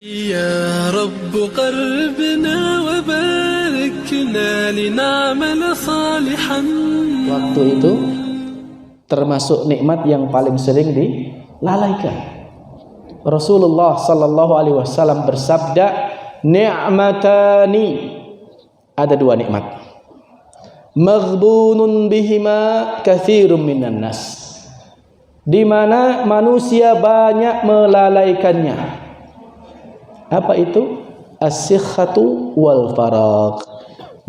يا رب قربنا وباركنا لنعمل صالحا. Waktu itu termasuk nikmat yang paling sering dilalaikan. Rasulullah sallallahu alaihi wasallam bersabda, "Ni'matani." Ada dua nikmat. Maghbunun bihima katsirun minan nas. Di mana manusia banyak melalaikannya. Apa itu? As-sihhatu wal faragh.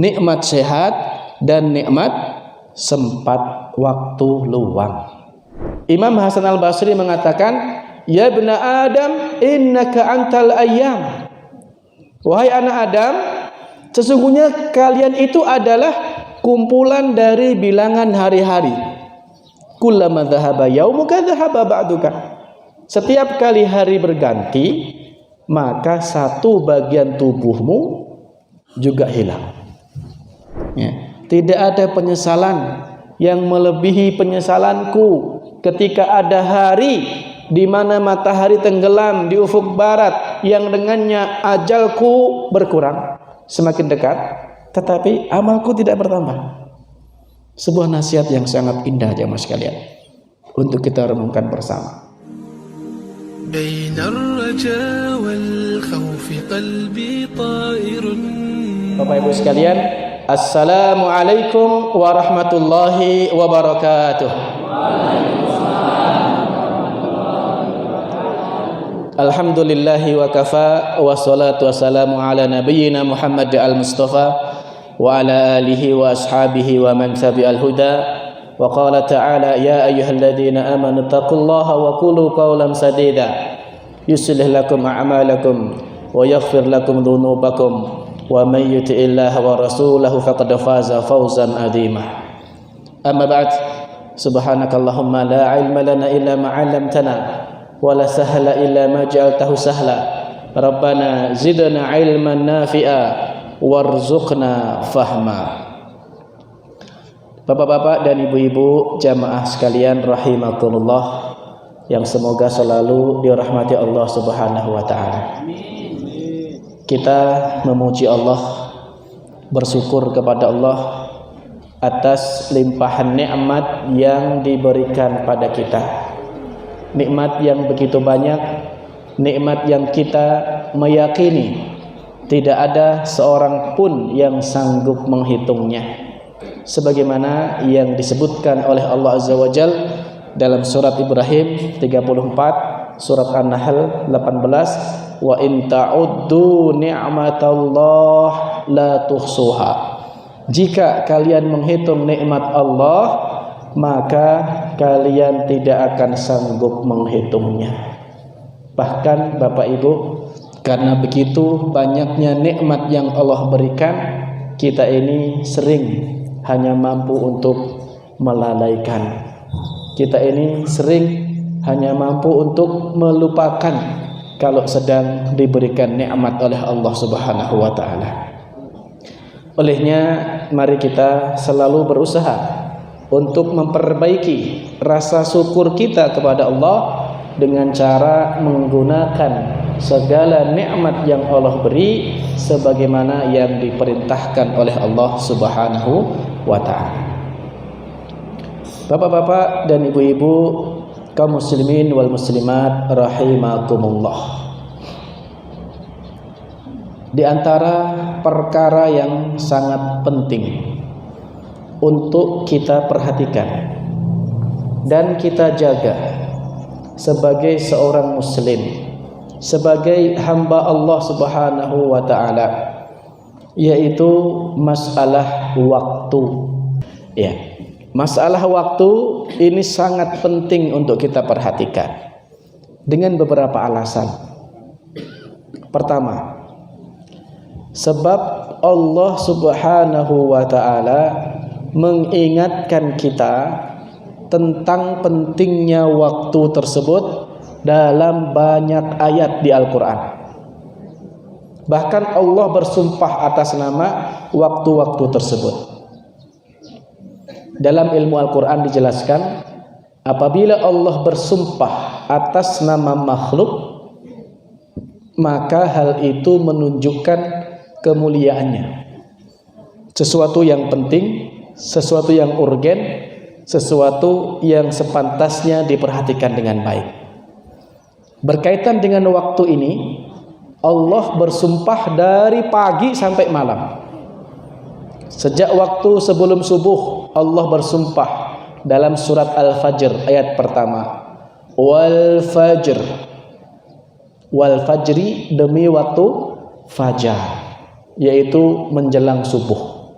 Nikmat sehat dan nikmat sempat waktu luang. Imam Hasan Al-Basri mengatakan, "Ya ibna Adam, innaka antal ayyam." Wahai anak Adam, sesungguhnya kalian itu adalah kumpulan dari bilangan hari-hari. Kullama dhahaba yaumuka dhahaba ba'duka. Setiap kali hari berganti, maka satu bagian tubuhmu juga hilang. Ya. Tidak ada penyesalan yang melebihi penyesalanku ketika ada hari di mana matahari tenggelam di ufuk barat yang dengannya ajalku berkurang semakin dekat, tetapi amalku tidak bertambah. Sebuah nasihat yang sangat indah jemaah sekalian untuk kita renungkan bersama. بين الرجاء والخوف قلبي طائر. Bapak Ibu sekalian, Assalamualaikum warahmatullahi wabarakatuh. Alhamdulillahi wa kafa, wassalatu wassalamu ala nabiyyina Muhammad al-Mustafa wa ala alihi wa ashabihi wa man tabi'al huda. Wa qala ta'ala, ya ayyuhalladzina amanu taqullaha wa qulu qawlan sadida yuslih lakum a'malakum wa yaghfir lakum dhunubakum wa may yuti'illaha wa rasulahu faqad faza fawzan 'azima. Amma ba'd, subhanakallahumma la 'ilma lana illa ma 'allamtana wa la sahla illa ma ja'altahu sahla. Rabbana zidna 'ilman nafi'a warzuqna fahma. Bapak-bapak dan ibu-ibu jamaah sekalian rahimakumullah, yang semoga selalu dirahmati Allah Subhanahu wa taala. Kita memuji Allah, bersyukur kepada Allah atas limpahan nikmat yang diberikan pada kita. Nikmat yang begitu banyak, nikmat yang kita meyakini tidak ada seorang pun yang sanggup menghitungnya. Sebagaimana yang disebutkan oleh Allah Azza wa Jal dalam surat Ibrahim 34, surat An-Nahl 18, wa in ta'uddu ni'matallah la tuhsuha. Jika kalian menghitung nikmat Allah, maka kalian tidak akan sanggup menghitungnya. Bahkan Bapak Ibu, karena begitu banyaknya nikmat yang Allah berikan, kita ini sering hanya mampu untuk melalaikan. Kita ini sering hanya mampu untuk melupakan kalau sedang diberikan nikmat oleh Allah Subhanahu wa taala. Olehnya mari kita selalu berusaha untuk memperbaiki rasa syukur kita kepada Allah dengan cara menggunakan segala nikmat yang Allah beri sebagaimana yang diperintahkan oleh Allah Subhanahu wa ta'ala. Bapak-bapak dan ibu-ibu kaum muslimin wal muslimat rahimakumullah. Di antara perkara yang sangat penting untuk kita perhatikan dan kita jaga sebagai seorang muslim, sebagai hamba Allah Subhanahu wa ta'ala, yaitu masalah waktu. Ya, masalah waktu ini sangat penting untuk kita perhatikan dengan beberapa alasan. Pertama, sebab Allah Subhanahu wa ta'ala mengingatkan kita tentang pentingnya waktu tersebut dalam banyak ayat di Al-Quran. Bahkan Allah bersumpah atas nama waktu-waktu tersebut. Dalam ilmu Al-Quran dijelaskan, apabila Allah bersumpah atas nama makhluk, maka hal itu menunjukkan kemuliaannya. Sesuatu yang penting, sesuatu yang urgen, sesuatu yang sepantasnya diperhatikan dengan baik. Berkaitan dengan waktu ini, Allah bersumpah dari pagi sampai malam. Sejak waktu sebelum subuh Allah bersumpah dalam surat Al-Fajr ayat pertama. Wal fajr. Wal fajri, demi waktu fajar, yaitu menjelang subuh.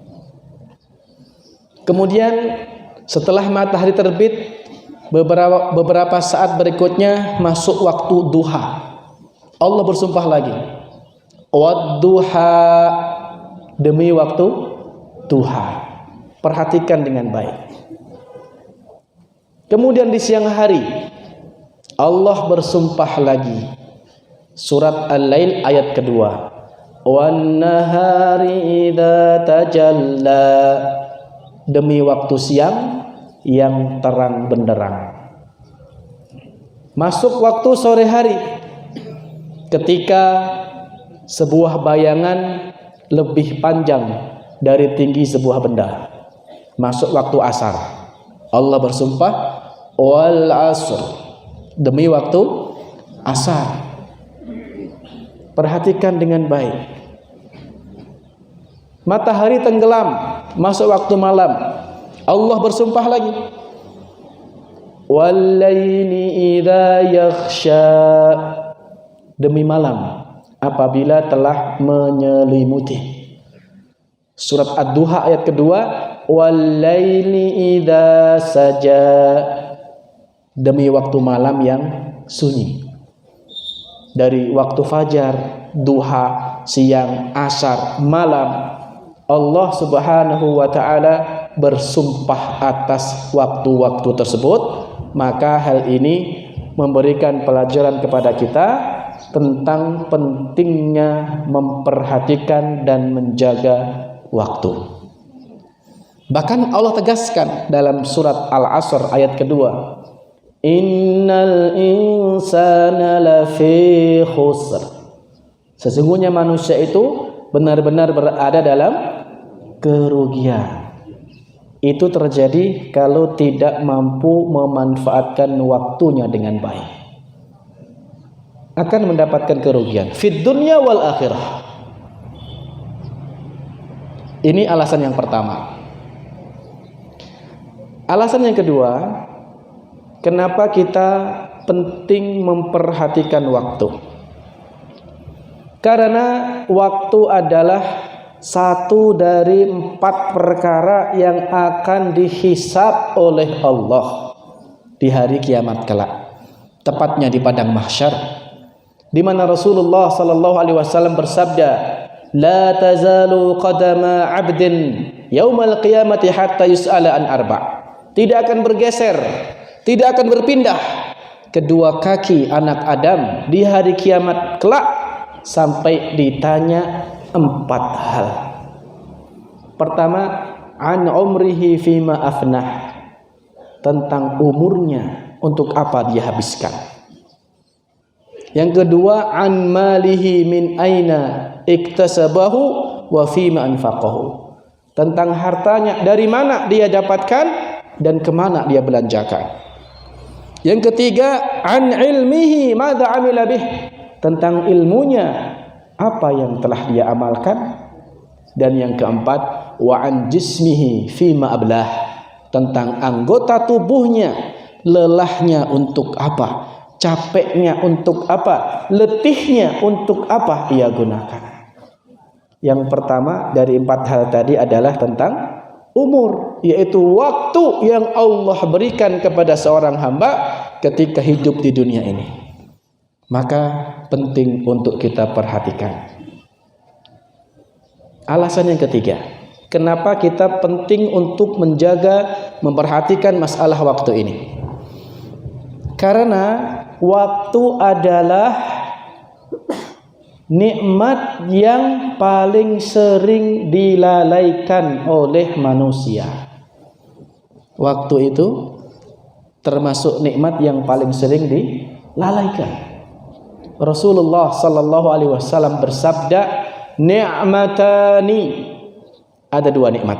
Kemudian setelah matahari terbit, beberapa saat berikutnya masuk waktu duha. Allah bersumpah lagi. Wad-duha, demi waktu duha. Perhatikan dengan baik. Kemudian di siang hari Allah bersumpah lagi. Surat Al-Lail ayat kedua. Wan nahari idza tajalla, demi waktu siang yang terang benderang. Masuk waktu sore hari, ketika sebuah bayangan lebih panjang dari tinggi sebuah benda. Masuk waktu asar, Allah bersumpah wal asr, demi waktu asar. Perhatikan dengan baik. Matahari tenggelam, masuk waktu malam, Allah bersumpah lagi. Wal laili idza yakhsha, demi malam apabila telah menyelimuti. Surat Ad-Duha ayat kedua. Wal laili idza saja, demi waktu malam yang sunyi. Dari waktu fajar, duha, siang, asar, malam, Allah Subhanahu wa ta'ala bersumpah atas waktu-waktu tersebut. Maka hal ini memberikan pelajaran kepada kita tentang pentingnya memperhatikan dan menjaga waktu. Bahkan Allah tegaskan dalam surat Al-Asr ayat kedua, Innal insana lafi khusr, sesungguhnya manusia itu benar-benar berada dalam kerugian. Itu terjadi kalau tidak mampu memanfaatkan waktunya dengan baik. Akan mendapatkan kerugian fid dunya wal akhirah. Ini alasan yang pertama. Alasan yang kedua, kenapa kita penting memperhatikan waktu? Karena waktu adalah satu dari 4 perkara yang akan dihisab oleh Allah di hari kiamat kelak, tepatnya di padang mahsyar, di mana Rasulullah sallallahu alaihi wasallam bersabda, "La tazalu qadama 'abdin yaumal qiyamati hatta yus'ala an arba'." Tidak akan bergeser, tidak akan berpindah kedua kaki anak Adam di hari kiamat kelak sampai ditanya 4 hal. Pertama, an umrihi fima afnah, tentang umurnya, untuk apa dia habiskan. Yang kedua, an malihi min aina iktasabahu wa fima anfaqahu, tentang hartanya, dari mana dia dapatkan dan kemana dia belanjakan. Yang ketiga, an ilmihi madza amila bih, tentang ilmunya, apa yang telah dia amalkan. Dan yang keempat, wa an jismihi fima ablah, tentang anggota tubuhnya, lelahnya untuk apa, capeknya untuk apa, letihnya untuk apa ia gunakan. Yang pertama dari 4 hal tadi adalah tentang umur, yaitu waktu yang Allah berikan kepada seorang hamba ketika hidup di dunia ini. Maka penting untuk kita perhatikan. Alasan yang ketiga, kenapa kita penting untuk menjaga, memperhatikan masalah waktu ini? Karena waktu adalah nikmat yang paling sering dilalaikan oleh manusia. Waktu itu termasuk nikmat yang paling sering dilalaikan. Rasulullah sallallahu alaihi wasallam bersabda, ni'matani, ada dua nikmat,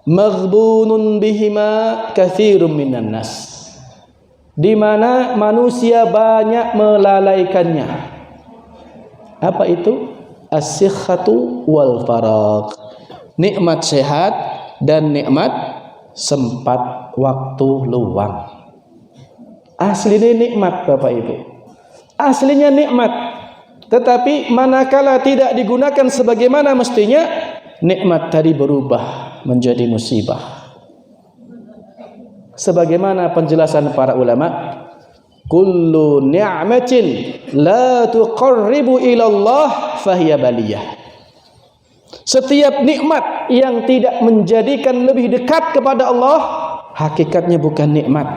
maghbunun bihima katsirun minan nas, di mana manusia banyak melalaikannya. Apa itu? As-sihhatu wal faragh, nikmat sehat dan nikmat sempat waktu luang. Aslinya nikmat Bapak Ibu, aslinya nikmat, tetapi manakala tidak digunakan sebagaimana mestinya, nikmat tadi berubah menjadi musibah. Sebagaimana penjelasan para ulama, kullu ni'matin la tuqarribu ila Allah fahiya baliyah. Setiap nikmat yang tidak menjadikan lebih dekat kepada Allah, hakikatnya bukan nikmat,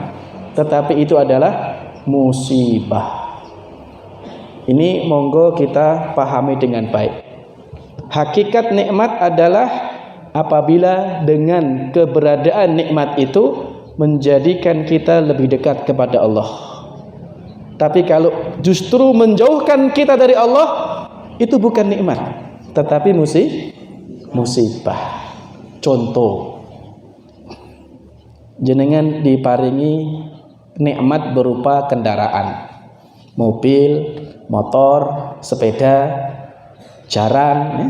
tetapi itu adalah musibah. Ini monggo kita pahami dengan baik. Hakikat nikmat adalah apabila dengan keberadaan nikmat itu menjadikan kita lebih dekat kepada Allah. Tapi kalau justru menjauhkan kita dari Allah, itu bukan nikmat, tetapi musibah. Contoh, jenengan diparingi nikmat berupa kendaraan, mobil, motor, sepeda, jaran,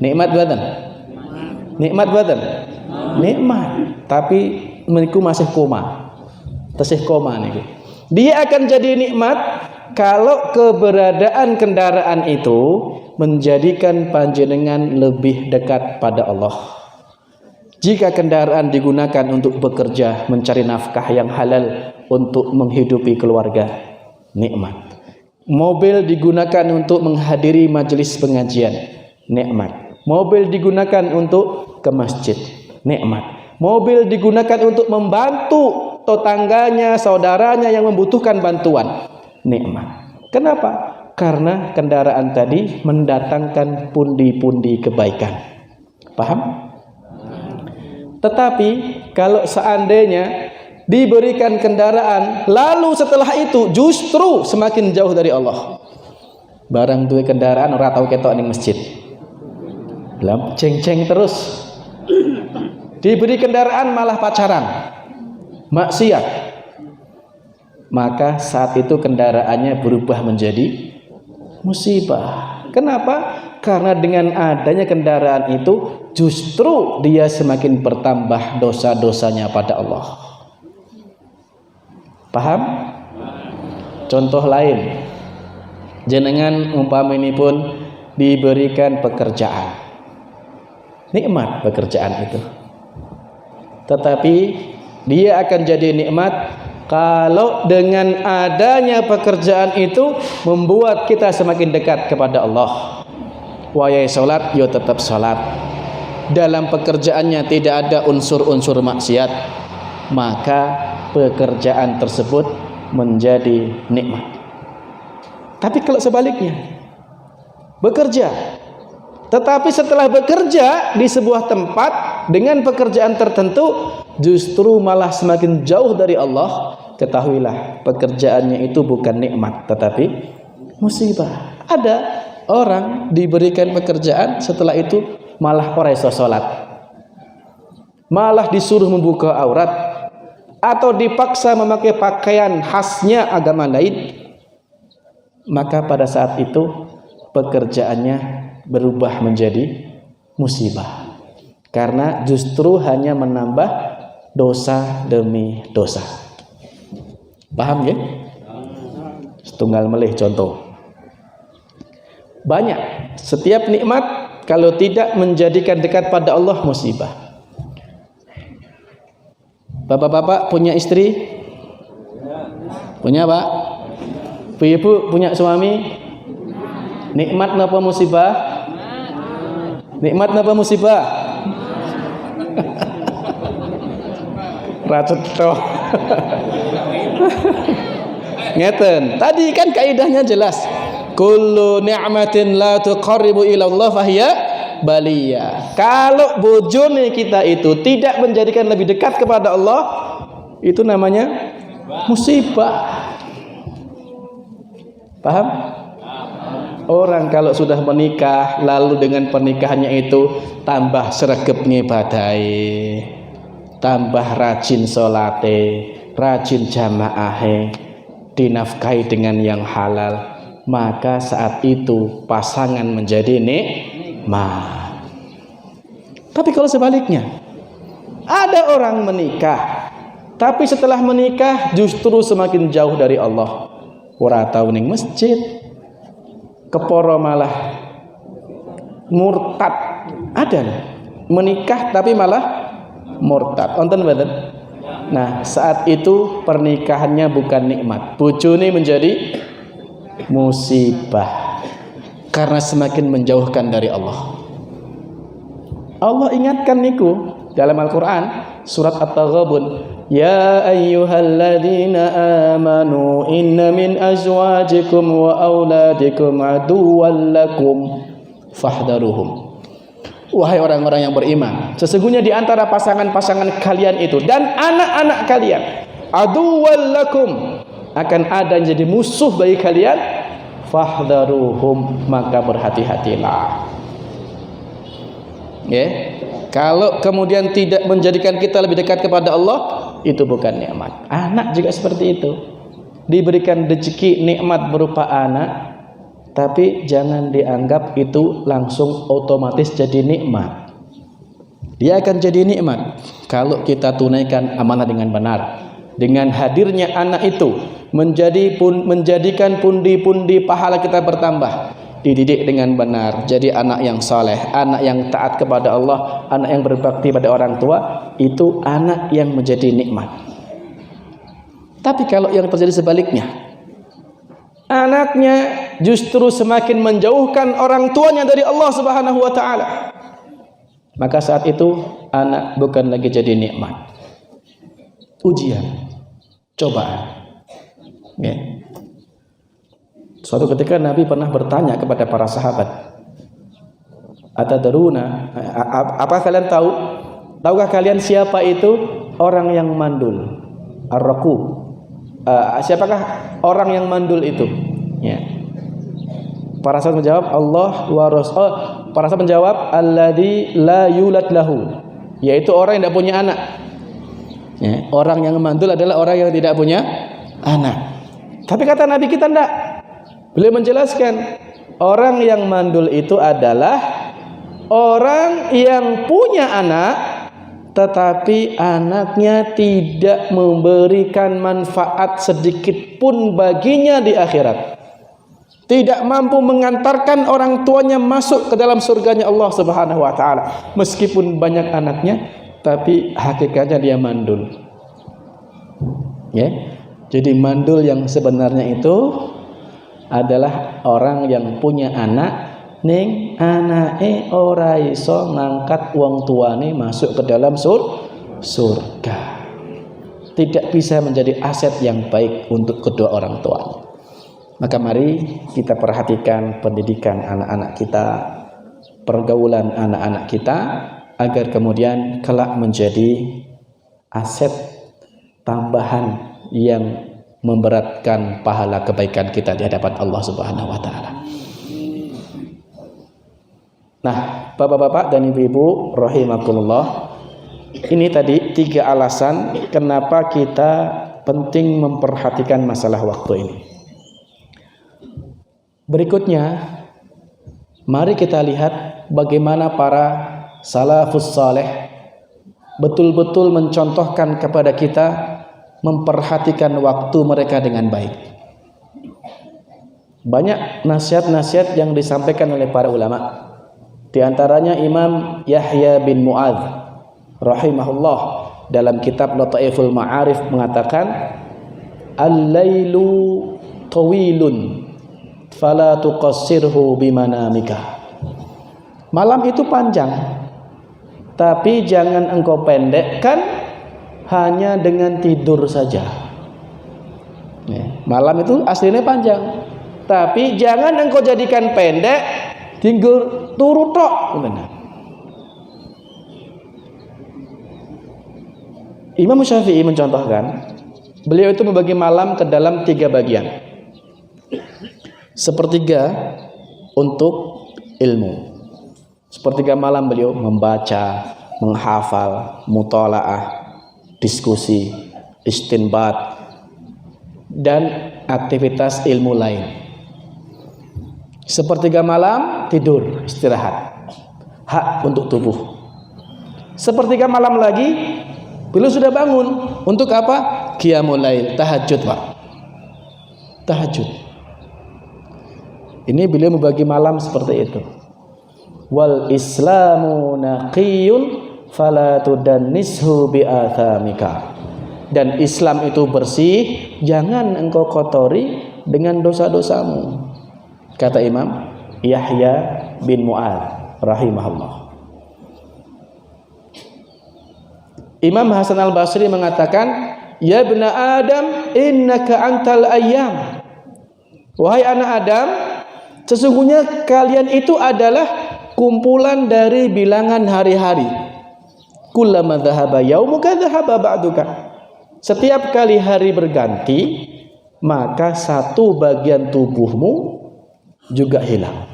nikmat badan, nikmat badan, nikmat. Tapi meniku masih koma, tesih koma niku. Dia akan jadi nikmat kalau keberadaan kendaraan itu menjadikan panjenengan lebih dekat pada Allah. Jika kendaraan digunakan untuk bekerja, mencari nafkah yang halal untuk menghidupi keluarga, nikmat. Mobil digunakan untuk menghadiri majelis pengajian, nikmat. Mobil digunakan untuk ke masjid, nikmat. Mobil digunakan untuk membantu tetangganya, saudaranya yang membutuhkan bantuan, nikmat. Kenapa? Karena kendaraan tadi mendatangkan pundi-pundi kebaikan. Paham? Tetapi kalau seandainya diberikan kendaraan, lalu setelah itu justru semakin jauh dari Allah. Barang duwe kendaraan ora tau ketok ning masjid, lam ceng-ceng terus. Diberi kendaraan malah pacaran, maksiat. Maka saat itu kendaraannya berubah menjadi musibah. Kenapa? Karena dengan adanya kendaraan itu justru dia semakin bertambah dosa-dosanya pada Allah. Paham? Contoh lain, jenengan umpaminipun diberikan pekerjaan, nikmat pekerjaan itu, tetapi dia akan jadi nikmat kalau dengan adanya pekerjaan itu membuat kita semakin dekat kepada Allah. Wayai salat, yo tetap salat. Dalam pekerjaannya tidak ada unsur-unsur maksiat, maka pekerjaan tersebut menjadi nikmat. Tapi kalau sebaliknya, bekerja, tetapi setelah bekerja di sebuah tempat dengan pekerjaan tertentu justru malah semakin jauh dari Allah, ketahuilah pekerjaannya itu bukan nikmat tetapi musibah. Ada orang diberikan pekerjaan, setelah itu malah ora iso salat, malah disuruh membuka aurat atau dipaksa memakai pakaian khasnya agama lain, maka pada saat itu pekerjaannya berubah menjadi musibah, karena justru hanya menambah dosa demi dosa. Paham ya? Setunggal melih contoh. Banyak, setiap nikmat kalau tidak menjadikan dekat pada Allah musibah. Bapak-bapak punya istri? Punya, Pak? Ibu punya suami? Nikmat napa musibah? Nikmat napa musibah? Racet toh. Ngeten. Tadi kan kaidahnya jelas. Kullu ni'matin la tuqarribu ila Allah fahiya baliyah. Kalau bojone kita itu tidak menjadikan lebih dekat kepada Allah, itu namanya musibah. Paham? Orang kalau sudah menikah, lalu dengan pernikahannya itu tambah sregep ngibadahe, tambah rajin sholate, rajin jamaahe, dinafkahi dengan yang halal, maka saat itu pasangan menjadi nikmat. Tapi kalau sebaliknya, ada orang menikah, tapi setelah menikah justru semakin jauh dari Allah. Ora tau ning masjid, keporo malah murtad. Ada menikah tapi malah murtad. Wonten mboten? Nah, saat itu pernikahannya bukan nikmat. Bojone menjadi musibah karena semakin menjauhkan dari Allah. Allah ingatkan niku dalam Al-Qur'an surat At-Taghabun, ya ayyuhalladzina amanu inna min azwajikum wa auladikum aduwwan lakum fahdharuhum. Wahai orang-orang yang beriman, sesungguhnya di antara pasangan-pasangan kalian itu dan anak-anak kalian aduwwan lakum, akan ada yang jadi musuh bagi kalian, fahdharuhum, maka berhati-hatilah. Kalau kemudian tidak menjadikan kita lebih dekat kepada Allah, itu bukan nikmat. Anak juga seperti itu. Diberikan rezeki nikmat berupa anak, tapi jangan dianggap itu langsung otomatis jadi nikmat. Dia akan jadi nikmat kalau kita tunaikan amanah dengan benar. Dengan hadirnya anak itu menjadikan pundi-pundi pahala kita bertambah. Dididik dengan benar, jadi anak yang saleh, anak yang taat kepada Allah, anak yang berbakti pada orang tua, itu anak yang menjadi nikmat. Tapi kalau yang terjadi sebaliknya, anaknya justru semakin menjauhkan orang tuanya dari Allah Subhanahu wa taala, maka saat itu anak bukan lagi jadi nikmat. Ujian, cobaan. Suatu ketika Nabi pernah bertanya kepada para sahabat, Atadaruna, apa kalian tahu? Tahukah kalian siapa itu orang yang mandul? Ar-Raku. Siapakah orang yang mandul itu? Ya. Para sahabat menjawab, Allah wa Rasul. Para sahabat menjawab, alladzi la yulad lahu, yaitu orang yang tidak punya anak. Ya. Orang yang mandul adalah orang yang tidak punya anak. Tapi kata Nabi kita tidak. Beliau menjelaskan, orang yang mandul itu adalah orang yang punya anak, tetapi anaknya tidak memberikan manfaat sedikit pun baginya di akhirat. Tidak mampu mengantarkan orang tuanya masuk ke dalam surganya Allah Subhanahu wa taala. Meskipun banyak anaknya, tapi hakikatnya dia mandul. Ya. Jadi mandul yang sebenarnya itu adalah orang yang punya anak ning anake ora iso ngangkat wong tuane masuk ke dalam surga. Tidak bisa menjadi aset yang baik untuk kedua orang tua. Maka mari kita perhatikan pendidikan anak-anak kita, pergaulan anak-anak kita, agar kemudian kelak menjadi aset tambahan yang memberatkan pahala kebaikan kita di hadapan Allah Subhanahu wa taala. Nah, Bapak-bapak dan Ibu-ibu rahimakumullah, ini tadi 3 alasan kenapa kita penting memperhatikan masalah waktu ini. Berikutnya, mari kita lihat bagaimana para salafus saleh betul-betul mencontohkan kepada kita memperhatikan waktu mereka dengan baik. Banyak nasihat-nasihat yang disampaikan oleh para ulama. Di antaranya Imam Yahya bin Mu'adz rahimahullah dalam kitab Lataiful Ma'arif mengatakan, al-lailu tawilun fala tuqassirhu bimanamika. Malam itu panjang, tapi jangan engkau pendekkan hanya dengan tidur saja. Malam itu aslinya panjang, tapi jangan engkau jadikan pendek tinggal turu tok. Imam Syafi'i mencontohkan, beliau itu membagi malam ke dalam 3 bagian. sepertiga untuk ilmu. Sepertiga malam beliau membaca, menghafal, mutalaah, diskusi, istinbat, dan aktivitas ilmu lain. Sepertiga malam tidur, istirahat, hak untuk tubuh. Sepertiga malam lagi beliau sudah bangun. Untuk apa? Qiyamul lail, tahajud, Pak. Tahajud. Ini beliau membagi malam seperti itu. Wal islamu naqiyun fala tudannishu bi athamika. Dan Islam itu bersih, jangan engkau kotori dengan dosa-dosamu. Kata Imam Yahya bin Mu'adz rahimahullah. Imam Hasan al-Basri mengatakan, ya ibna Adam innaka antal ayyam. Wahai anak Adam, sesungguhnya kalian itu adalah kumpulan dari bilangan hari-hari. Kullama dhahaba yaumuka dhahaba ba'duka. Setiap kali hari berganti, maka satu bagian tubuhmu juga hilang.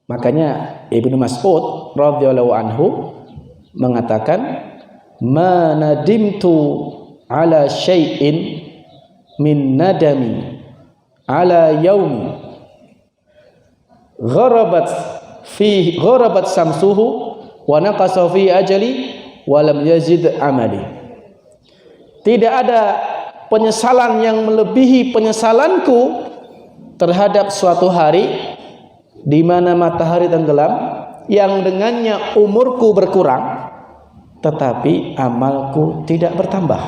Makanya Ibnu Mas'ud radhiyallahu anhu mengatakan, ma nadimtu ala syai'in min nadami ala yaumi gharabat samsuhu wa naqasa fi ajali wa lam yazid amali. Tidak ada penyesalan yang melebihi penyesalanku terhadap suatu hari di mana matahari tenggelam, yang dengannya umurku berkurang tetapi amalku tidak bertambah.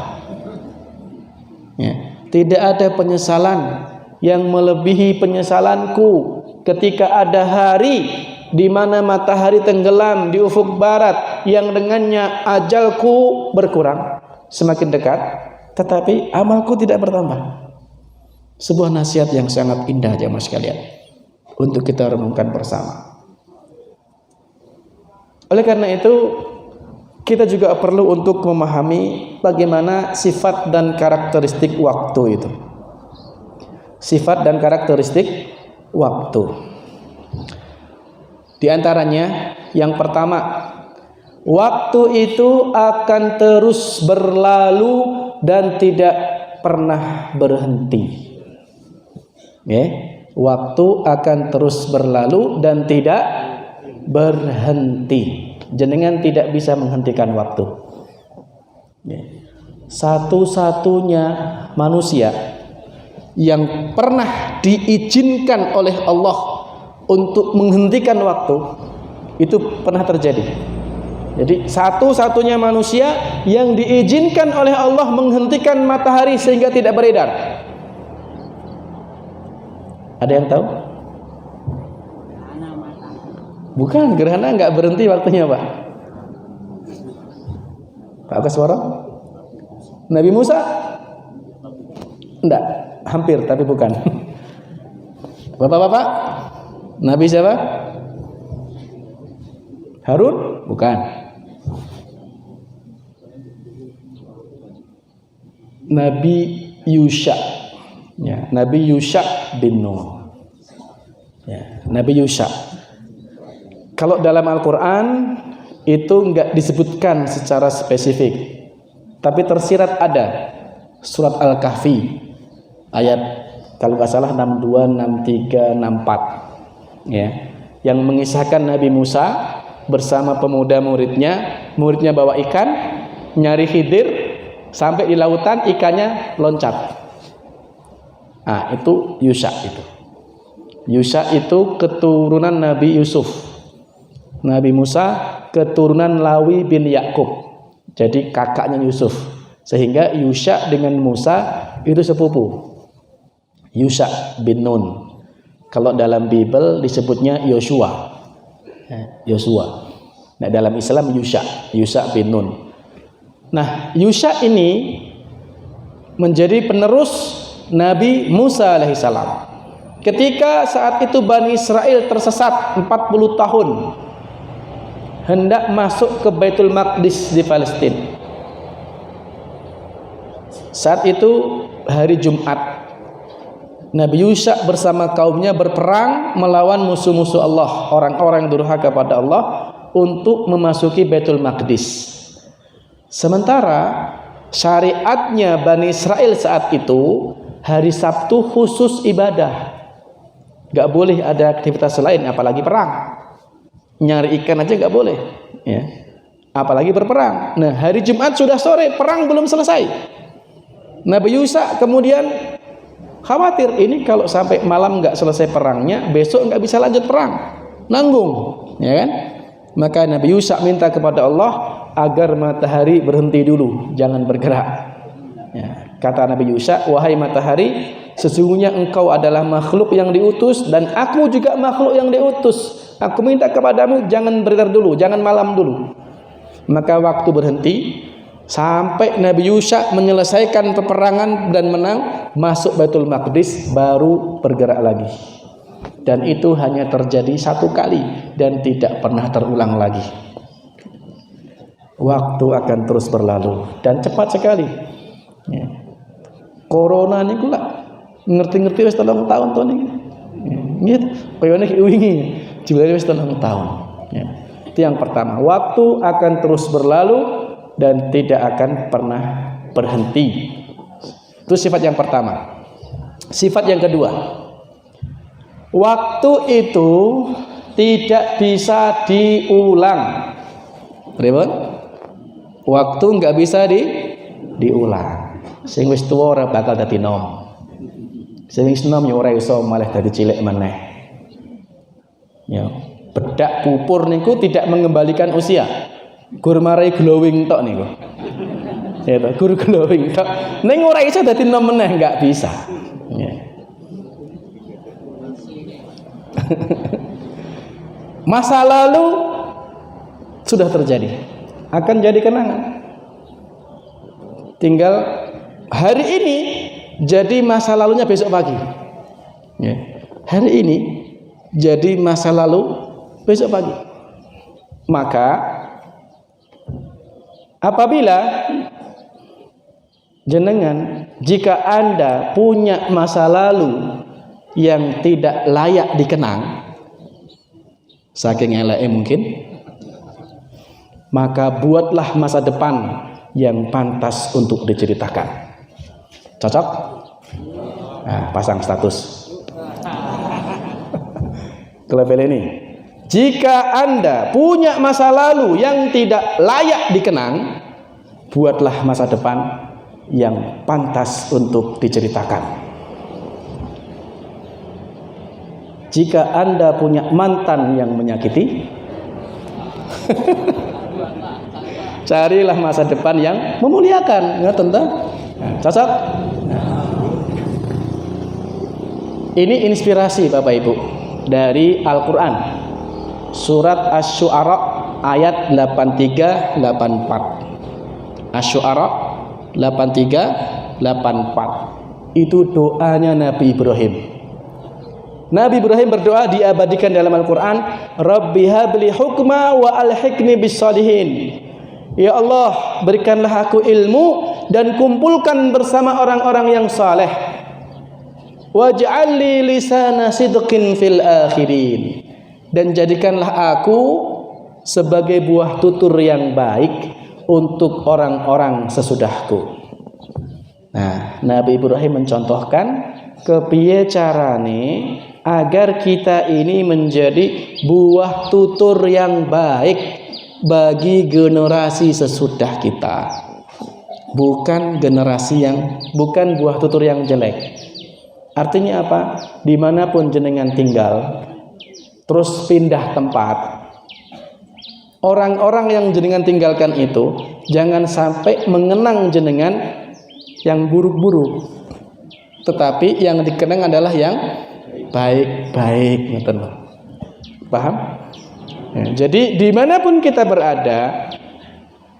Ya. Tidak ada penyesalan yang melebihi penyesalanku ketika ada hari di mana matahari tenggelam di ufuk barat, yang dengannya ajalku berkurang, semakin dekat, tetapi amalku tidak bertambah. Sebuah nasihat yang sangat indah jemaah sekalian untuk kita renungkan bersama. Oleh karena itu, kita juga perlu untuk memahami bagaimana sifat dan karakteristik waktu itu. Sifat dan karakteristik waktu. Di antaranya, yang pertama, waktu itu akan terus berlalu dan tidak pernah berhenti. Waktu akan terus berlalu dan tidak berhenti. Jenengan tidak bisa menghentikan waktu. Satu-satunya manusia yang pernah diizinkan oleh Allah untuk menghentikan waktu itu pernah terjadi. Jadi satu-satunya manusia yang diizinkan oleh Allah menghentikan matahari sehingga tidak beredar. Ada yang tahu? Bukan, gerhana nggak berhenti waktunya, Pak. Pak Kaswara? Nabi Musa? Enggak, hampir tapi bukan. Bapak-bapak? Nabi siapa? Harun? Bukan. Nabi Yusha. Ya, Nabi Yusha bin Nun. Ya, Nabi Yusha. Kalau dalam Al-Quran itu enggak disebutkan secara spesifik, tapi tersirat ada surat Al-Kahfi ayat kalau nggak salah 62, 63, 64, ya, yang mengisahkan Nabi Musa bersama pemuda muridnya bawa ikan, nyari Khidir, sampai di lautan ikannya loncat. Itu Yusha itu. Yusha itu keturunan Nabi Yusuf. Nabi Musa keturunan Lawi bin Yakub, jadi kakaknya Yusuf, sehingga Yusha dengan Musa itu sepupu. Yusha bin Nun. Kalau dalam Bible disebutnya Yosua. Nah, dalam Islam Yusha bin Nun. Nah, Yusha ini menjadi penerus Nabi Musa alaihissalam. Ketika saat itu Bani Israel tersesat 40 tahun, hendak masuk ke Baitul Maqdis di Palestina. Saat itu hari Jumat, Nabi Yusha bersama kaumnya berperang melawan musuh-musuh Allah, orang-orang yang durhaka pada Allah, untuk memasuki Baitul Maqdis. Sementara syariatnya Bani Israel saat itu hari Sabtu khusus ibadah, gak boleh ada aktivitas lain apalagi perang. Nyari ikan aja gak boleh ya, apalagi berperang. Nah hari Jumat sudah sore, perang belum selesai. Nabi Yusha kemudian khawatir, ini kalau sampai malam gak selesai perangnya, besok gak bisa lanjut perang, nanggung ya kan. Maka Nabi Yusha minta kepada Allah agar matahari berhenti dulu, jangan bergerak ya. Kata Nabi Yusha, wahai matahari, sesungguhnya engkau adalah makhluk yang diutus dan aku juga makhluk yang diutus. Aku minta kepadamu jangan beredar dulu, jangan malam dulu. Maka waktu berhenti sampai Nabi Yusha menyelesaikan peperangan dan menang, masuk Baitul Maqdis, baru bergerak lagi. Dan itu hanya terjadi satu kali dan tidak pernah terulang lagi. Waktu akan terus berlalu dan cepat sekali ya. Corona ini pula ngerti-ngerti wis 3 tahun tuh nih ya. Koyo nek wingi jumlahnya wis 3 tahun ya. Itu yang pertama, waktu akan terus berlalu dan tidak akan pernah berhenti. Itu sifat yang pertama. Sifat yang kedua, waktu itu tidak bisa diulang. Ribet? Waktu nggak bisa diulang. Sing wis tuwa ora bakal dadi nom. Sing wis nom ya ora iso malah dadi cilik maneh. Ya, bedak pupur niku tidak mengembalikan usia. Gur marai glowing tok niku. Ya to, gur glowing tok. Ning ora iso dadi nom meneh, nggak bisa. Ya. Masa lalu sudah terjadi, akan jadi kenangan. Tinggal hari ini jadi masa lalunya besok pagi ya. Hari ini jadi masa lalu besok pagi. Maka apabila jenengan, jika Anda punya masa lalu yang tidak layak dikenang, saking eleknya mungkin, maka buatlah masa depan yang pantas untuk diceritakan. Cocok? Nah, pasang status. Level ini, jika Anda punya masa lalu yang tidak layak dikenang, buatlah masa depan yang pantas untuk diceritakan. Jika Anda punya mantan yang menyakiti, carilah masa depan yang memuliakan. Ya, tentang cocok. Ini inspirasi Bapak Ibu dari Al-Quran, surat Asy-Syu'ara ayat 83-84. Asy-Syu'ara 83-84 itu doanya Nabi Ibrahim. Nabi Ibrahim berdoa, diabadikan dalam Al-Quran, Rabbi habli hukma wa alhiqni bis salihin. Ya Allah, berikanlah aku ilmu dan kumpulkan bersama orang-orang yang saleh. Waj'alli lisana sidqin fil akhirin. Dan jadikanlah aku sebagai buah tutur yang baik untuk orang-orang sesudahku. Nah, Nabi Ibrahim mencontohkan kepiye carane agar kita ini menjadi buah tutur yang baik bagi generasi sesudah kita, bukan bukan buah tutur yang jelek. Artinya apa? Dimanapun jenengan tinggal, terus pindah tempat, orang-orang yang jenengan tinggalkan itu jangan sampai mengenang jenengan yang buruk-buruk, tetapi yang dikenang adalah yang baik-baik. Paham? Ya, jadi dimanapun kita berada,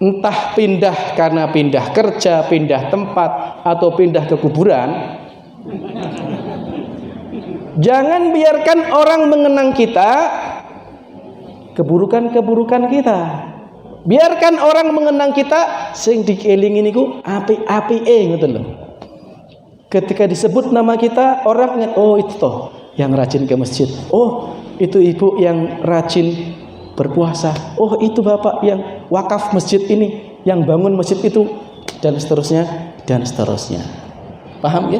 entah pindah karena pindah kerja, pindah tempat, atau pindah ke kuburan, jangan biarkan orang mengenang kita keburukan-keburukan kita. Biarkan orang mengenang kita sing dielingi niku apik-apike, ngoten lho. Ketika disebut nama kita, orang ingat, oh itu toh yang rajin ke masjid. Oh, itu ibu yang rajin berpuasa. Oh, itu bapak yang wakaf masjid ini, yang bangun masjid itu, dan seterusnya dan seterusnya. Paham ya?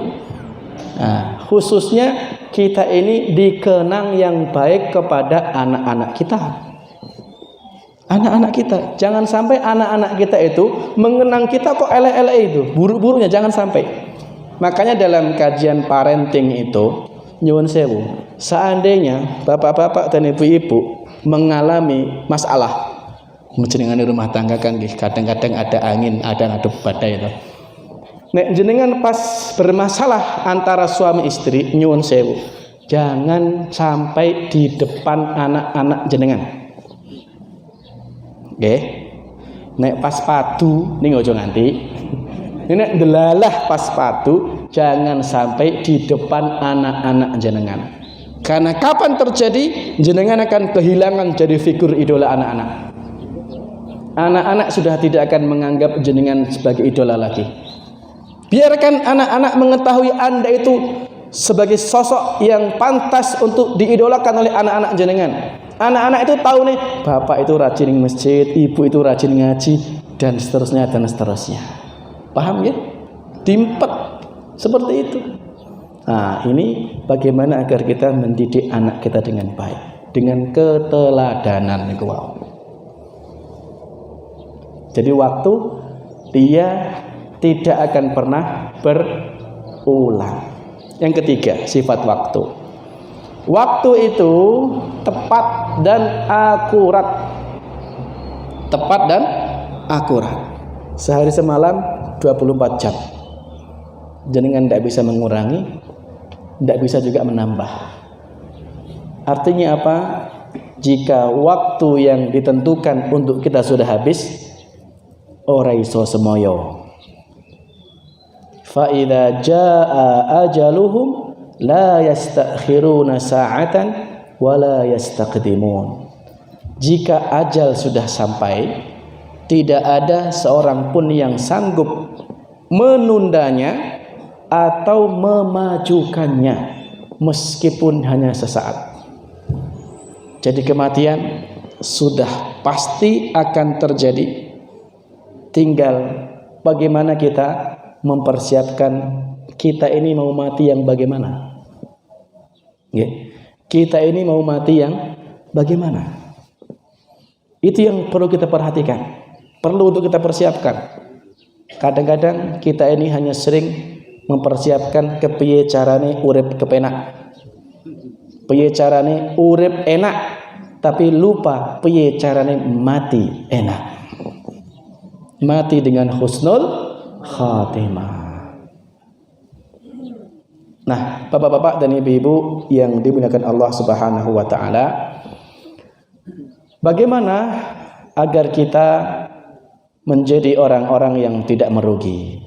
Nah, khususnya kita ini dikenang yang baik kepada anak-anak kita. Anak-anak kita, jangan sampai anak-anak kita itu mengenang kita kok elek-elek itu, buruk-buruknya jangan sampai. Makanya dalam kajian parenting itu, nyuwun sewu, seandainya bapak-bapak dan ibu-ibu mengalami masalah menjenengan rumah tangga kan kadang-kadang ada angin, ada badai itu. Nek jenengan pas bermasalah antara suami istri, nyuwun sewu, jangan sampai di depan anak-anak jenengan. Nggih. Nek pas padu ning ojo nganti. Nek delalah pas padu jangan sampai di depan anak-anak jenengan. Karena kapan terjadi jenengan akan kehilangan jadi figur idola anak-anak. Anak-anak sudah tidak akan menganggap jenengan sebagai idola lagi. Biarkan anak-anak mengetahui Anda itu sebagai sosok yang pantas untuk diidolakan oleh anak-anak jenengan. Anak-anak itu tahu nih, bapak itu rajin di masjid, ibu itu rajin ngaji, dan seterusnya dan seterusnya. Paham ya? Dimpet seperti itu. Nah, ini bagaimana agar kita mendidik anak kita dengan baik, dengan keteladanan niku wae. Jadi waktu dia tidak akan pernah berulang. Yang ketiga, sifat waktu. Waktu itu tepat dan akurat. Tepat dan akurat. Sehari semalam 24 jam. Jenengan tidak bisa mengurangi, tidak bisa juga menambah. Artinya apa? Jika waktu yang ditentukan untuk kita sudah habis, ora iso semoyo. Fa idza jaa ajaluhum la yastakhiruna sa'atan wa la yastaqdimun. Jika ajal sudah sampai, tidak ada seorang pun yang sanggup menundanya atau memajukannya meskipun hanya sesaat. Jadi kematian sudah pasti akan terjadi. Tinggal bagaimana kita mempersiapkan kita ini mau mati yang bagaimana? Kita ini mau mati yang bagaimana? Itu yang perlu kita perhatikan, perlu untuk kita persiapkan. Kadang-kadang kita ini hanya sering mempersiapkan kepiye carane urip kepenak, piye carane urip enak, tapi lupa piye carane mati enak, mati dengan husnul khatimah. Nah, bapak-bapak dan ibu-ibu yang dimuliakan Allah Subhanahu wa taala, bagaimana agar kita menjadi orang-orang yang tidak merugi?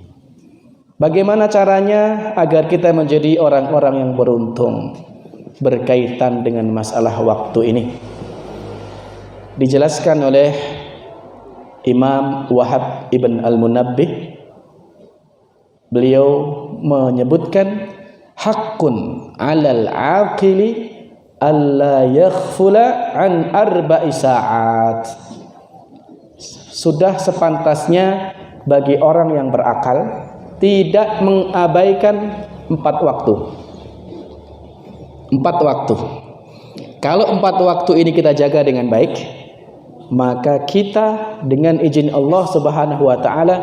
Bagaimana caranya agar kita menjadi orang-orang yang beruntung berkaitan dengan masalah waktu ini? Dijelaskan oleh Imam Wahab ibn al-Munabbih. Beliau menyebutkan haqqun 'alal 'aqili alla yaghfula an arba'i sa'at. Sudah sepantasnya bagi orang yang berakal tidak mengabaikan 4 waktu. 4 waktu. Kalau 4 waktu ini kita jaga dengan baik, maka kita dengan izin Allah Subhanahu wa taala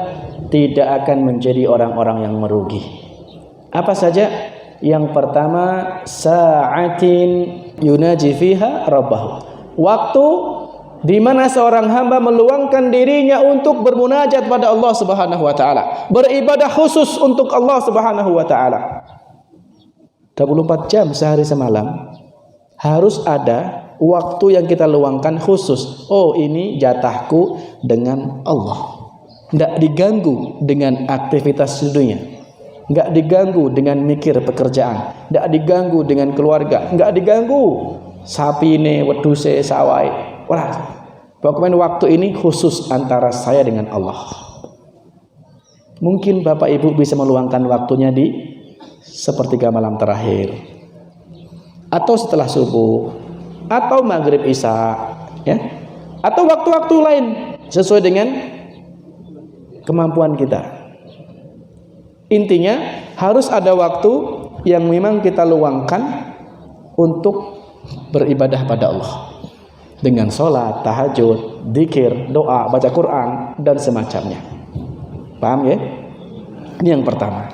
tidak akan menjadi orang-orang yang merugi. Apa saja? Yang pertama, sa'atin yunaji fiha rabbahu. Waktu di mana seorang hamba meluangkan dirinya untuk bermunajat pada Allah Subhanahu wa taala, beribadah khusus untuk Allah Subhanahu wa taala. 24 jam sehari semalam harus ada waktu yang kita luangkan khusus. Oh, ini jatahku dengan Allah. Tidak diganggu dengan aktivitas dunia, tidak diganggu dengan mikir pekerjaan, tidak diganggu dengan keluarga, tidak diganggu sapine, weduse, sawai. Wah, pokoknya waktu ini khusus antara saya dengan Allah. Mungkin bapak ibu bisa meluangkan waktunya di sepertiga malam terakhir, atau setelah subuh, atau maghrib isya, ya, atau waktu-waktu lain sesuai dengan kemampuan kita. Intinya harus ada waktu yang memang kita luangkan untuk beribadah pada Allah dengan sholat, tahajud, dzikir, doa, baca Quran dan semacamnya. Paham ya? Ini yang pertama.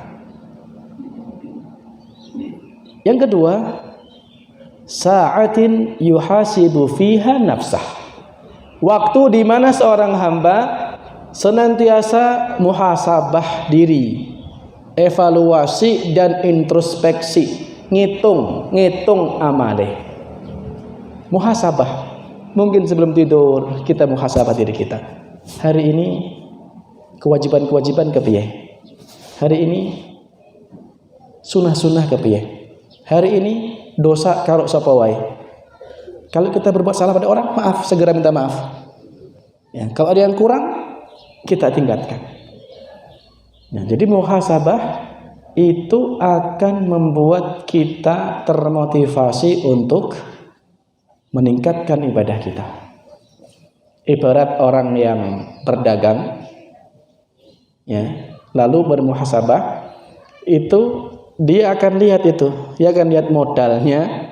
Yang kedua, sa'atin yuhasibu fiha nafsah. Waktu di mana seorang hamba senantiasa muhasabah diri, evaluasi dan introspeksi, ngitung amale. Muhasabah. Mungkin sebelum tidur kita muhasabah diri kita. Hari ini kewajiban-kewajiban kepiye? Hari ini sunah-sunah kepiye? Hari ini dosa karo sapa wae. Kalau kita berbuat salah pada orang, maaf, segera minta maaf. Ya, kalau ada yang kurang, kita tingkatkan. Nah, jadi muhasabah itu akan membuat kita termotivasi untuk meningkatkan ibadah kita. Ibarat orang yang berdagang, ya, lalu bermuhasabah, itu dia akan lihat dia akan lihat modalnya,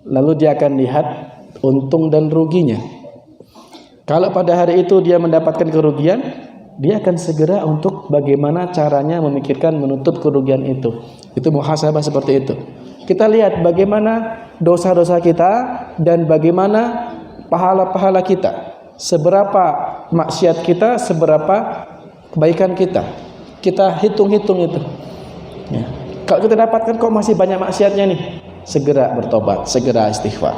lalu dia akan lihat untung dan ruginya. Kalau pada hari itu dia mendapatkan kerugian, dia akan segera untuk bagaimana caranya memikirkan menutup kerugian itu. Itu muhasabah seperti itu. Kita lihat bagaimana dosa-dosa kita dan bagaimana pahala-pahala kita. Seberapa maksiat kita, seberapa kebaikan kita. Kita hitung-hitung itu. Ya. Kalau kita dapatkan kok masih banyak maksiatnya nih, segera bertobat, segera istighfar.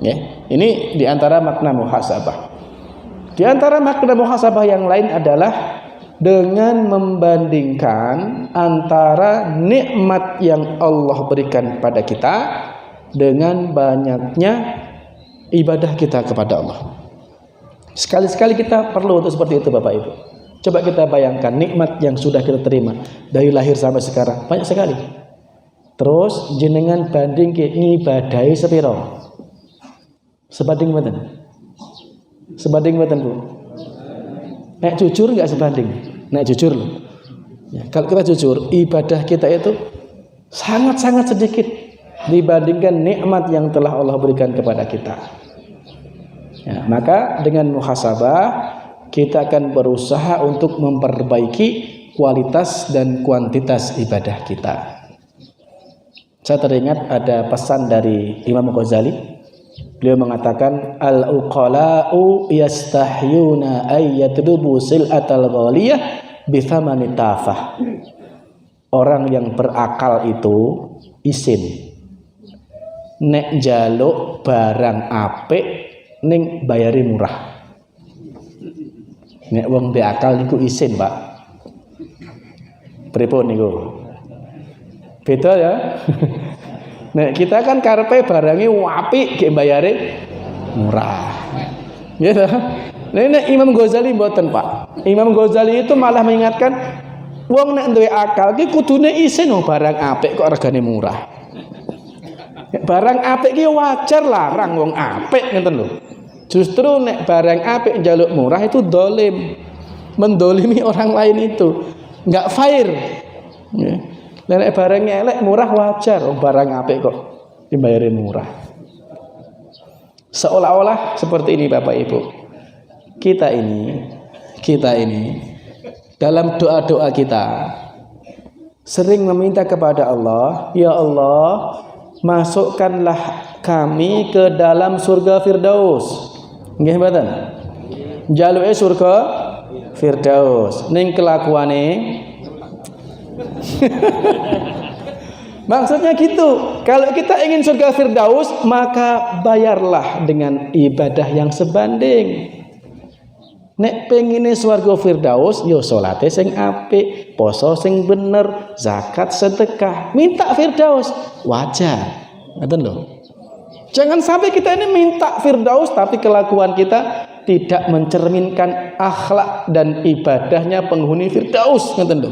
Ya. Ini diantara makna muhasabah. Di antara makna muhasabah yang lain adalah dengan membandingkan antara nikmat yang Allah berikan pada kita dengan banyaknya ibadah kita kepada Allah. Sekali-sekali kita perlu untuk seperti itu Bapak Ibu. Coba kita bayangkan nikmat yang sudah kita terima dari lahir sampai sekarang, banyak sekali. Terus jenengan banding ke ngibadahi sepiro? Sebanding mboten? Sebanding mboten Bu? Nek jujur enggak sebanding? Nek jujur loh. Ya, kalau kita jujur, ibadah kita itu sangat-sangat sedikit dibandingkan nikmat yang telah Allah berikan kepada kita. Ya, maka dengan muhasabah kita akan berusaha untuk memperbaiki kualitas dan kuantitas ibadah kita. Saya teringat ada pesan dari Imam Ghazali. Beliau mengatakan al-uqala'u yastahyuna ay yatlubu sil'atal ghaliyah bi thamani tafah. Orang yang berakal itu isin nek njaluk barang apik ning bayari murah. Nek wong duwe akal niku isin, Pak. Pripun niku? Beda ya. Nek kita kan karepe barange apik ge bayare murah. Ya ta? Nek Imam Ghazali mboten, Pak. Imam Ghazali itu malah mengingatkan wong nek duwe akal ki kudune isin barang apik kok regane murah. Barang apik ki wajar larang wong apik ngeten lho. Justru nek barang apik njaluk murah itu dolim, mendolimi orang lain itu, nggak fair. Nek barang elek murah wajar, barang apik kok dibayarin murah. Seolah-olah seperti ini Bapak Ibu. Kita ini dalam doa-doa kita sering meminta kepada Allah, ya Allah, masukkanlah kami ke dalam surga Firdaus. Nggih mboten? Jaluke surga Firdaus. Ning kelakuane maksudnya gitu. Kalau kita ingin surga Firdaus, maka bayarlah dengan ibadah yang sebanding. Nek pengine surga Firdaus, yo salate sing apik, poso sing bener, zakat sedekah, minta Firdaus, wajar. Ngoten lho. Jangan sampai kita ini minta Firdaus tapi kelakuan kita tidak mencerminkan akhlak dan ibadahnya penghuni Firdaus. Ngoten lho.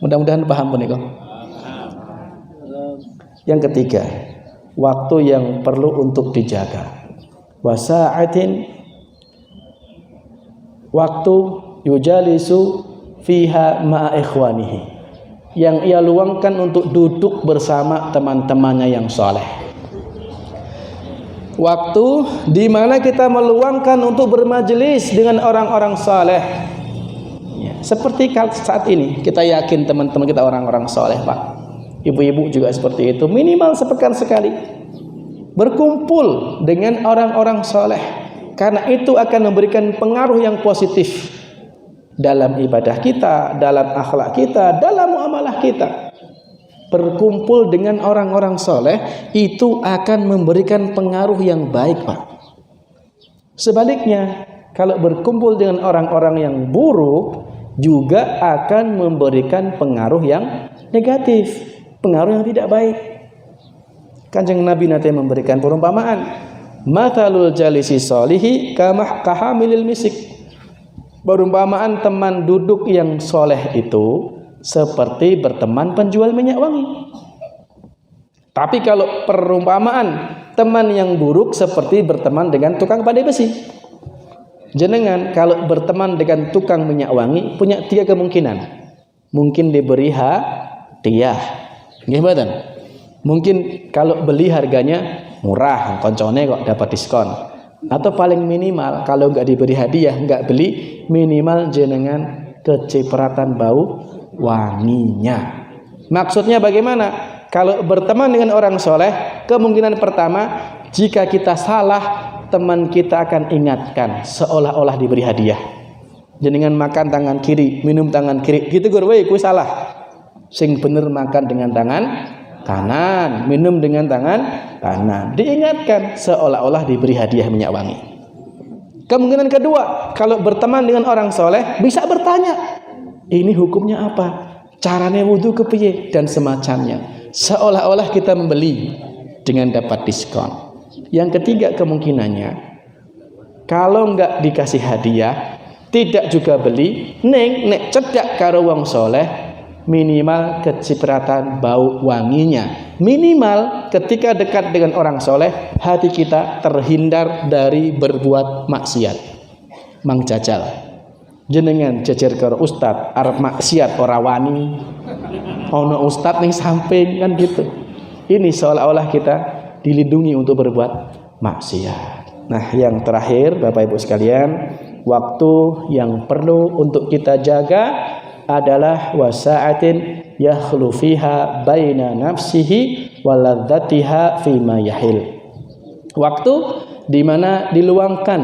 Mudah-mudahan paham punika. Yang ketiga, waktu yang perlu untuk dijaga. Wasa'atin, waktu yujalisu fiha ma'a ikhwanihi, yang ia luangkan untuk duduk bersama teman-temannya yang soleh. Waktu di mana kita meluangkan untuk bermajelis dengan orang-orang soleh. Seperti saat ini, kita yakin teman-teman kita orang-orang soleh, Pak. Ibu-ibu juga seperti itu. Minimal sepekan sekali berkumpul dengan orang-orang soleh, karena itu akan memberikan pengaruh yang positif dalam ibadah kita, dalam akhlak kita, dalam muamalah kita. Berkumpul dengan orang-orang soleh itu akan memberikan pengaruh yang baik, Pak. Sebaliknya, kalau berkumpul dengan orang-orang yang buruk juga akan memberikan pengaruh yang negatif, pengaruh yang tidak baik. Kanjeng Nabi nanti memberikan perumpamaan, mathalul jalisi solihi kahamilil misik. Perumpamaan teman duduk yang soleh itu seperti berteman penjual minyak wangi. Tapi kalau perumpamaan teman yang buruk seperti berteman dengan tukang pandai besi. Jenengan kalau berteman dengan tukang minyak wangi punya 3 kemungkinan. Mungkin diberi hadiah, gimana? Mungkin kalau beli harganya murah, koncone kok dapat diskon. Atau paling minimal kalau nggak diberi hadiah, nggak beli, minimal jenengan kecipratan bau wanginya. Maksudnya bagaimana? Kalau berteman dengan orang soleh, kemungkinan pertama, jika kita salah, teman kita akan ingatkan seolah-olah diberi hadiah. Jenengan makan tangan kiri, minum tangan kiri, gitu gur, weh, kuwi salah. Sing bener makan dengan tangan kanan, minum dengan tangan kanan. Diingatkan seolah-olah diberi hadiah minyak wangi. Kemungkinan kedua, kalau berteman dengan orang soleh, bisa bertanya, ini hukumnya apa? Caranya wudu kepiye? Dan semacamnya. Seolah-olah kita membeli dengan dapat diskon. Yang ketiga kemungkinannya, kalau enggak dikasih hadiah, tidak juga beli, nek cedak karo wong soleh, minimal kecipratan bau wanginya. Minimal ketika dekat dengan orang soleh, hati kita terhindar dari berbuat maksiat. Mang jajal, jenengan jajar karo ustad arep maksiat ora wani, ono ustad ning samping kan gitu. Ini seolah-olah kita dilindungi untuk berbuat maksiat. Nah, yang terakhir Bapak Ibu sekalian, waktu yang perlu untuk kita jaga adalah wasa'atin yakhlu fiha baina nafsihi wa ladzatiha fima yahil. Waktu di mana diluangkan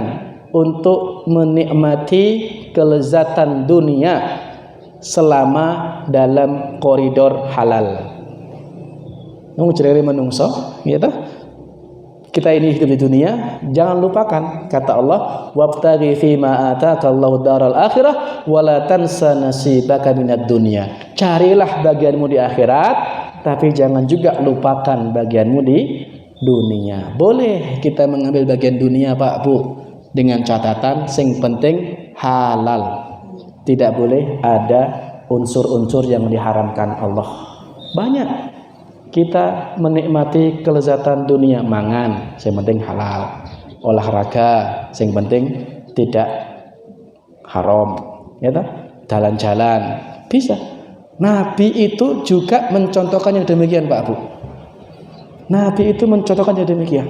untuk menikmati kelezatan dunia selama dalam koridor halal. Nung cerere menungso, gitu. Kita ini hidup di dunia, jangan lupakan kata Allah, wabtaghi fima ataakallahu daral akhirah wala tansa nasibaka minad dunya. Carilah bagianmu di akhirat, tapi jangan juga lupakan bagianmu di dunia. Boleh kita mengambil bagian dunia, Pak, Bu, dengan catatan sing penting halal. Tidak boleh ada unsur-unsur yang diharamkan Allah. Banyak kita menikmati kelezatan dunia, mangan, yang penting halal, olahraga, yang penting tidak haram, ya toh? Jalan-jalan bisa. Nabi itu juga mencontohkan yang demikian, Pak, Bu. Nabi itu mencontohkan yang demikian,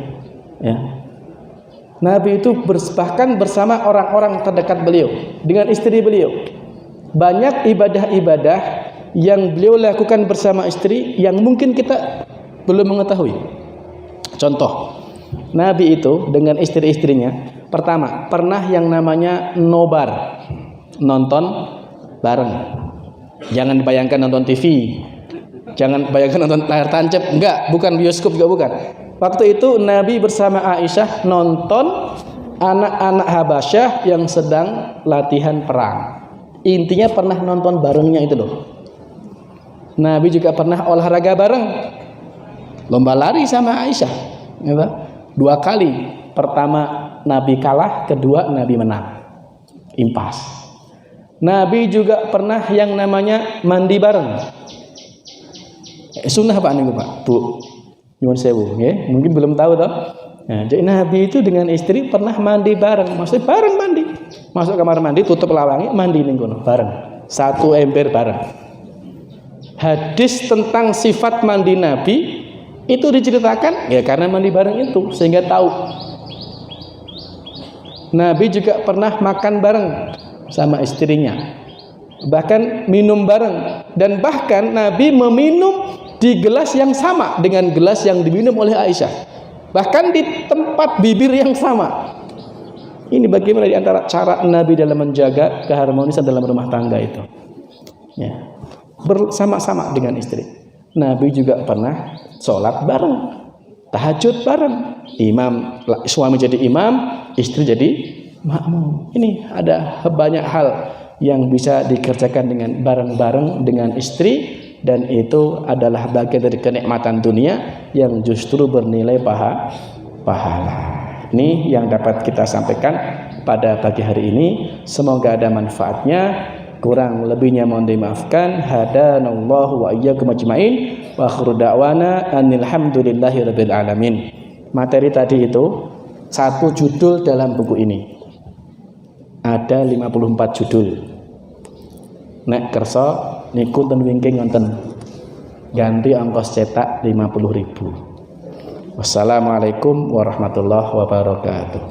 ya. Nabi itu bahkan bersama orang-orang terdekat beliau, dengan istri beliau. Banyak ibadah-ibadah yang beliau lakukan bersama istri yang mungkin kita belum mengetahui. Contoh, Nabi itu dengan istri-istrinya, pertama, pernah yang namanya nobar, nonton bareng. Jangan dibayangkan nonton TV, jangan bayangkan nonton layar tancap, enggak, bukan bioskop juga bukan. Waktu itu Nabi bersama Aisyah nonton anak-anak Habasyah yang sedang latihan perang. Intinya pernah nonton barengnya itu loh. Nabi juga pernah olahraga bareng, lomba lari sama Aisyah, ya, 2 kali. Pertama Nabi kalah, kedua Nabi menang, impas. Nabi juga pernah yang namanya mandi bareng. Sunnah Pak nih Pak, Bu. Nyuwun sewu, nggih. Mungkin belum tahu toh. Nah, jadi Nabi itu dengan istri pernah mandi bareng, maksudnya bareng mandi. Masuk kamar mandi, tutup lawangi, mandi ning kono bareng. Satu ember bareng. Hadis tentang sifat mandi Nabi itu diceritakan ya karena mandi bareng itu, sehingga tahu. Nabi juga pernah makan bareng sama istrinya, bahkan minum bareng, dan bahkan Nabi meminum di gelas yang sama dengan gelas yang diminum oleh Aisyah, bahkan di tempat bibir yang sama. Ini bagaimana di antara cara Nabi dalam menjaga keharmonisan dalam rumah tangga itu, ya, bersama-sama dengan istri. Nabi juga pernah sholat bareng, tahajud bareng, suami jadi imam, istri jadi makmum. Ini ada banyak hal yang bisa dikerjakan dengan bareng-bareng dengan istri, dan itu adalah bagian dari kenikmatan dunia yang justru bernilai pahala. Ini yang dapat kita sampaikan pada pagi hari ini. Semoga ada manfaatnya. Kurang lebihnya mohon dimaafkan. Hadanallahu wa iyyakum ajmain. Wa akhiru da'wana alhamdulillahi rabbil alamin. Materi tadi itu satu judul dalam buku ini. Ada 54 judul. Nek kersa niku ten wingking wonten. Ganti ongkos cetak 50.000. Wassalamualaikum warahmatullahi wabarakatuh.